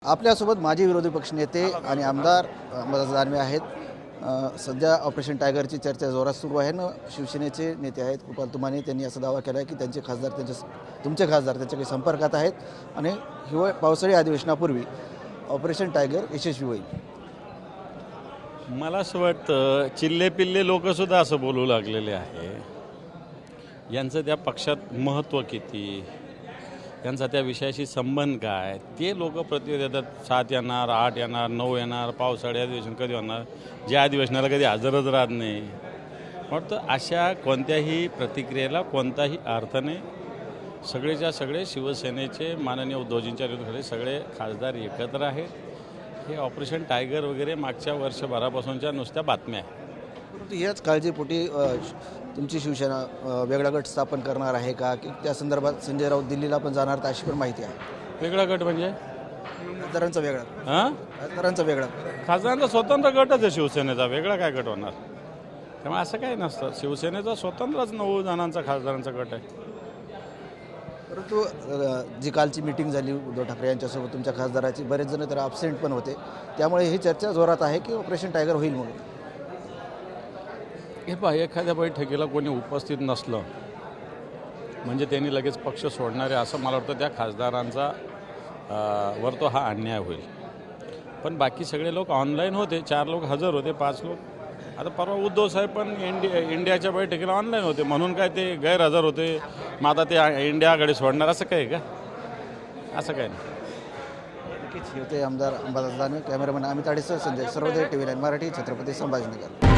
आपल्यासोबत माजी विरोधी पक्षनेते आणि आमदार अंबादास दानवे आहेत. सध्या ऑपरेशन टायगरची चर्चा जोरात सुरू आहे ना. शिवसेनेचे नेते आहेत कृपाल तुमाने, त्यांनी असा दावा केला आहे की तुमचे खासदार त्यांच्या काही संपर्कात आहेत आणि पावसाळी अधिवेशनापूर्वी ऑपरेशन टायगर यशस्वी होईल. मला असं वाटतं चिल्ले पिल्ले लोकसुद्धा असं बोलू लागलेले आहे. यांचं त्या पक्षात महत्त्व किती, यांचा त्या विषयाशी संबंध काय, ते लोक प्रतिक्रिया देतात. 7 येणार, 8 येणार, 9 येणार, पावसाळी अधिवेशन कधी होणार, ज्या अधिवेशनाला कधी हजरच राहत नाही. वाटतं अशा कोणत्याही प्रतिक्रियेला कोणताही अर्थ नाही. सगळेच्या सगळे शिवसेनेचे माननीय उद्धवजींच्या नेतृत्वाखाली सगळे खासदार एकत्र आहेत. हे ऑपरेशन टायगर वगैरे मागच्या वर्षभरापासूनच्या नुसत्या बातम्या आहेत. परंतु याच काळजीपोटी तुमची शिवसेना वेगळा गट स्थापन करणार आहे का, की त्या संदर्भात संजय राऊत दिल्लीला पण जाणार, तर अशी पण माहिती आहे. वेगळा गट म्हणजे खासदारांचा वेगळा, खासदारांचा वेगळा, खासदारांचा स्वतंत्र गटच आहे शिवसेनेचा, वेगळा काय गट होणार. त्यामुळे असं काही नसतं. शिवसेनेचा स्वतंत्रच 9 जणांचा खासदारांचा गट आहे. परंतु जी कालची मीटिंग झाली उद्धव ठाकरे यांच्यासोबत तुमच्या खासदाराची, बरेच जण तर ॲब्सेंट पण होते, त्यामुळे ही चर्चा जोरात आहे की ऑपरेशन टायगर होईल म्हणून. हे पहा, एखाद्या बैठकीला कोणी उपस्थित नसलं म्हणजे त्यांनी लगेच पक्ष सोडणारे असं मला वाटतं त्या खासदारांचा वर तो हा अन्याय होईल. पण बाकी सगळे लोक ऑनलाईन होते. 4 लोक हजर होते, 5 लोक. आता परवा उद्धव साहेब पण इंडियाच्या बैठकीला ऑनलाईन होते, म्हणून काय ते गैरहजर होते. मग आता ते इंडिया आघाडी सोडणार असं काय का? असं काय नाही. नक्कीच होते आमदार अंबादास दानवे. कॅमेरामॅन अमित आडेसह संजय सर्वोदय, TV9 मराठी, छत्रपती संभाजीनगर.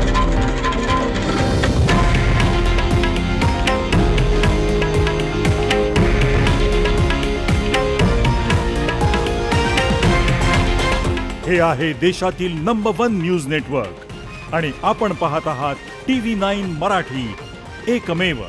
हे आहे देशातील नंबर 1 न्यूज नेटवर्क आणि आपण पाहत आहात TV9 मराठी, एकमेव.